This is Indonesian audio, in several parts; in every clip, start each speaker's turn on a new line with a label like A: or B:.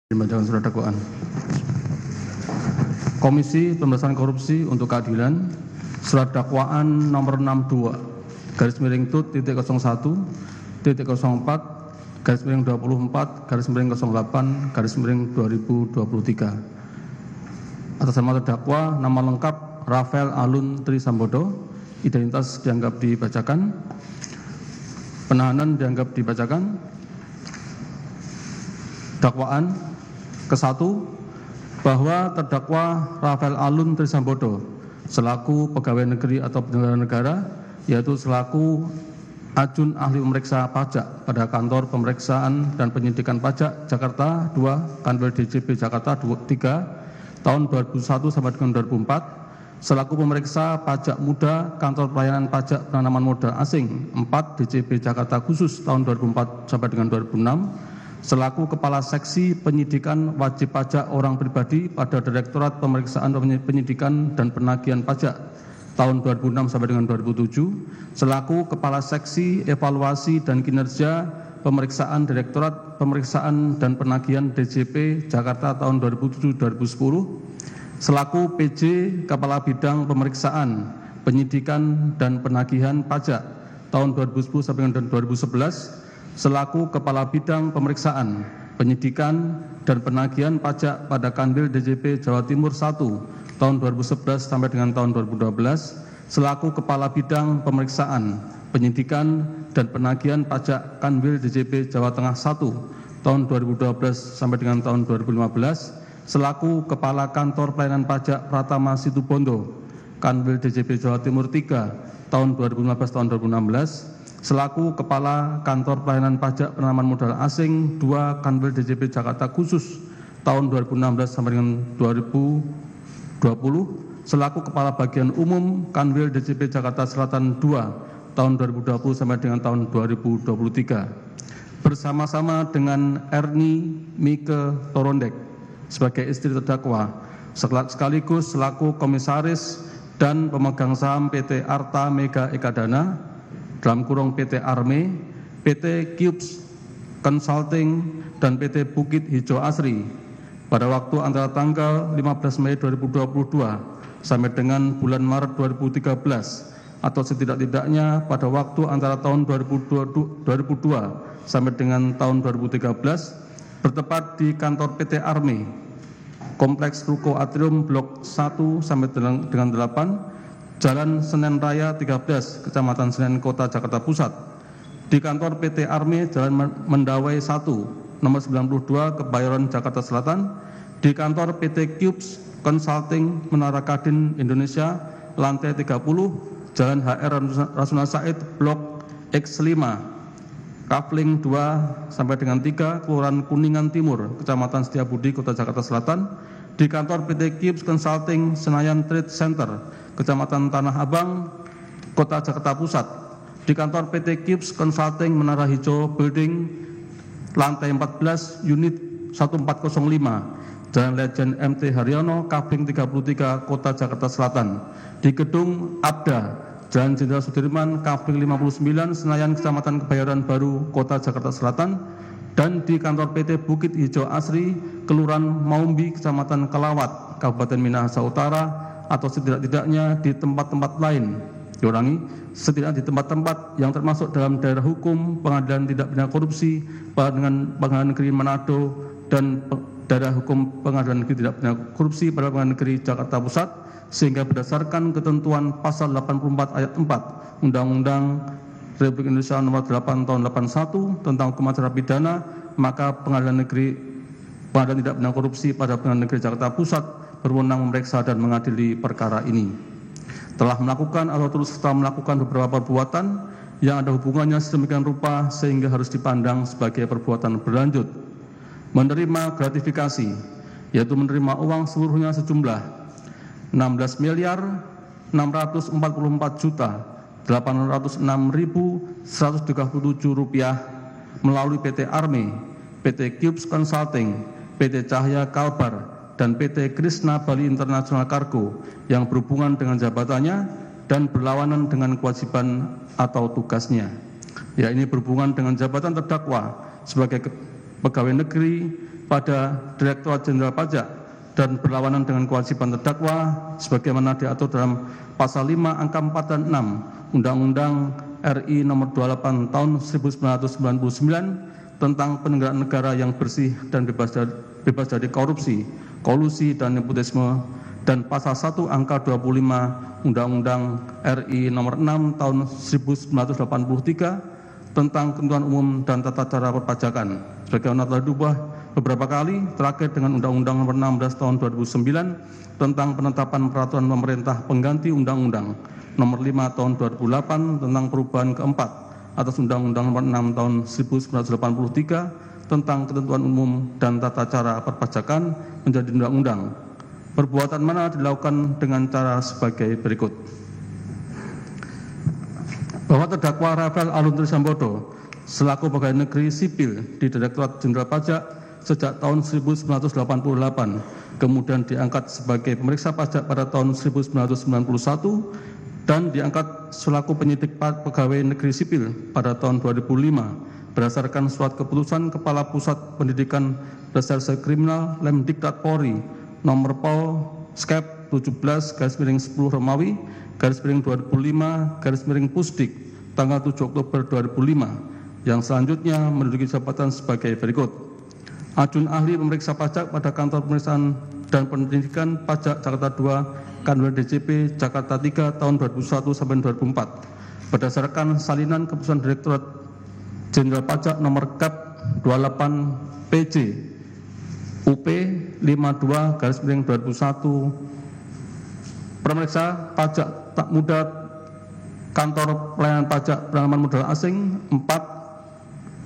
A: Dibacakan surat dakwaan. Komisi Pemberantasan Korupsi untuk Keadilan, surat dakwaan nomor 62/01-024/24/2023. Atas nama terdakwa, nama lengkap Rafael Alun Trisambodo, identitas dianggap dibacakan, penahanan dianggap dibacakan. Dakwaan ke-1, bahwa terdakwa Rafael Alun Trisambodo selaku pegawai negeri atau penyelenggara negara, yaitu selaku ajun ahli pemeriksa pajak pada Kantor Pemeriksaan dan Penyidikan Pajak Jakarta 2, Kanwil DJP Jakarta 3, tahun 2001 sampai dengan 2004, selaku pemeriksa pajak muda Kantor Pelayanan Pajak Penanaman Modal Asing 4 DJP Jakarta khusus tahun 2004 sampai dengan 2006, selaku Kepala Seksi Penyidikan Wajib Pajak Orang Pribadi pada Direktorat Pemeriksaan Penyidikan dan Penagihan Pajak tahun 2006 sampai dengan 2007, selaku Kepala Seksi Evaluasi dan Kinerja Pemeriksaan Direktorat Pemeriksaan dan Penagihan DJP Jakarta tahun 2007-2010, selaku PJ Kepala Bidang Pemeriksaan Penyidikan dan Penagihan Pajak tahun 2010 sampai dengan 2011, selaku Kepala Bidang Pemeriksaan, Penyidikan, dan Penagihan Pajak pada Kanwil DJP Jawa Timur 1 tahun 2011 sampai dengan tahun 2012, selaku Kepala Bidang Pemeriksaan, Penyidikan, dan Penagihan Pajak Kanwil DJP Jawa Tengah 1 tahun 2012 sampai dengan tahun 2015, selaku Kepala Kantor Pelayanan Pajak Pratama Situbondo, Kanwil DJP Jawa Timur 3 tahun 2015 tahun 2016, selaku Kepala Kantor Pelayanan Pajak Penanaman Modal Asing 2 Kanwil DJP Jakarta khusus tahun 2016 sampai dengan 2020, selaku Kepala Bagian Umum Kanwil DJP Jakarta Selatan 2 tahun 2020 sampai dengan tahun 2023, bersama-sama dengan Erni Mike Torondek sebagai istri terdakwa, sekaligus selaku Komisaris dan pemegang saham PT Arta Mega Ekadana dalam kurung PT Arme, PT Cubes Consulting, dan PT Bukit Hijau Asri pada waktu antara tanggal 15 Mei 2022 sampai dengan bulan Maret 2013 atau setidak-tidaknya pada waktu antara tahun 2002 sampai dengan tahun 2013 bertempat di kantor PT Arme, Kompleks Ruko Atrium Blok 1 sampai dengan 8, Jalan Senen Raya 13, Kecamatan Senen Kota Jakarta Pusat, di kantor PT Arme Jalan Mendawai 1, nomor 92, Kebayoran, Jakarta Selatan, di kantor PT Cubes Consulting Menara Kadin Indonesia, lantai 30, Jalan HR Rasuna Said, Blok X5, Kafling 2 sampai dengan 3, Kelurahan Kuningan Timur, Kecamatan Setiabudi, Kota Jakarta Selatan, di kantor PT Cubes Consulting Senayan Trade Center, Kecamatan Tanah Abang, Kota Jakarta Pusat, di kantor PT Cubes Consulting Menara Hijau Building, lantai 14, unit 1405, Jalan Lejen MT Haryono, Kafling 33, Kota Jakarta Selatan, di gedung Abda, Jalan Jenderal Sudirman, Kafling 59, Senayan, Kecamatan Kebayoran Baru, Kota Jakarta Selatan, dan di kantor PT Bukit Hijau Asri, Kelurahan Maumbi, Kecamatan Kelawat, Kabupaten Minahasa Utara, atau setidak-tidaknya di tempat-tempat lain, setidaknya di tempat-tempat yang termasuk dalam daerah hukum Pengadilan Tindak Pidana Korupsi dengan Pengadilan Negeri Manado dan daerah hukum Pengadilan Negeri Tindak Pidana Korupsi pada Pengadilan Negeri Jakarta Pusat, sehingga berdasarkan ketentuan pasal 84 ayat 4 Undang-Undang Republik Indonesia nomor 8 tahun 81 tentang hukum acara pidana, maka Pengadilan Tindak Pidana Korupsi pada Pengadilan Negeri Jakarta Pusat berwenang memeriksa dan mengadili perkara ini. Telah melakukan atau terus serta melakukan beberapa perbuatan yang ada hubungannya sedemikian rupa sehingga harus dipandang sebagai perbuatan berlanjut. Menerima gratifikasi, yaitu menerima uang seluruhnya sejumlah 16.444.806.137 rupiah melalui PT Arme, PT Cubes Consulting, PT Cahya Kalbar, dan PT Krishna Bali International Cargo yang berhubungan dengan jabatannya dan berlawanan dengan kewajiban atau tugasnya. Ya, ini berhubungan dengan jabatan terdakwa sebagai pegawai negeri pada Direktorat Jenderal Pajak dan berlawanan dengan kewajiban terdakwa sebagaimana diatur dalam Pasal 5 angka 4 dan 6 Undang-Undang RI Nomor 28 Tahun 1999 tentang penyelenggaraan negara yang bersih dan bebas dari korupsi, kolusi, dan nepotisme, dan Pasal 1 angka 25 Undang-Undang RI Nomor 6 Tahun 1983 tentang ketentuan umum dan tata cara perpajakan, sebagaimana telah diubah beberapa kali, terakhir dengan Undang-Undang Nomor 16 Tahun 2009 tentang penetapan peraturan pemerintah pengganti Undang-Undang Nomor 5 Tahun 2008 tentang perubahan keempat atas Undang-Undang Nomor 6 Tahun 1983 tentang ketentuan umum dan tata cara perpajakan menjadi undang-undang. Perbuatan mana dilakukan dengan cara sebagai berikut. Bahwa terdakwa Rafael Alun Trisambodo selaku pegawai negeri sipil di Direktorat Jenderal Pajak sejak tahun 1988, kemudian diangkat sebagai pemeriksa pajak pada tahun 1991 dan diangkat selaku penyidik pegawai negeri sipil pada tahun 2005 berdasarkan surat keputusan Kepala Pusat Pendidikan Reserse Kriminal Lemdiklat Polri nomor Pol Skep 17/10 Romawi /2005 Pusdik tanggal 7 Oktober 2005 yang selanjutnya menduduki jabatan sebagai berikut. Ajun ahli pemeriksa pajak pada Kantor Pemeriksaan dan Pendidikan Pajak Jakarta 2 Kanwil DJP Jakarta 3 tahun 2001 sampai 2004 berdasarkan salinan keputusan Direktorat Jenderal Pajak nomor Kap 28 PJ UP 52/2001 pemeriksa pajak tak muda Kantor Pelayanan Pajak Penanaman Modal Asing 4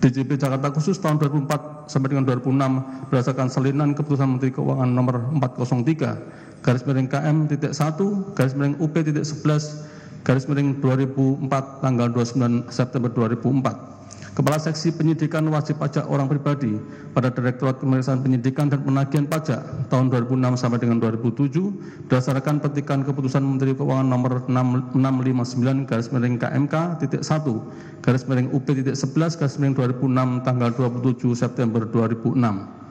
A: DJP Jakarta Khusus tahun 2004 sampai dengan 2006 berdasarkan salinan keputusan Menteri Keuangan nomor 403/KM.1/UP.11/2004 tanggal 29 September 2004. Kepala Seksi Penyidikan Wajib Pajak Orang Pribadi pada Direktorat Pemeriksaan Penyidikan dan Penagihan Pajak tahun 2006 sampai dengan 2007 berdasarkan petikan keputusan Menteri Keuangan nomor 659/KMK.1/UP.11/2006 tanggal 27 September 2006.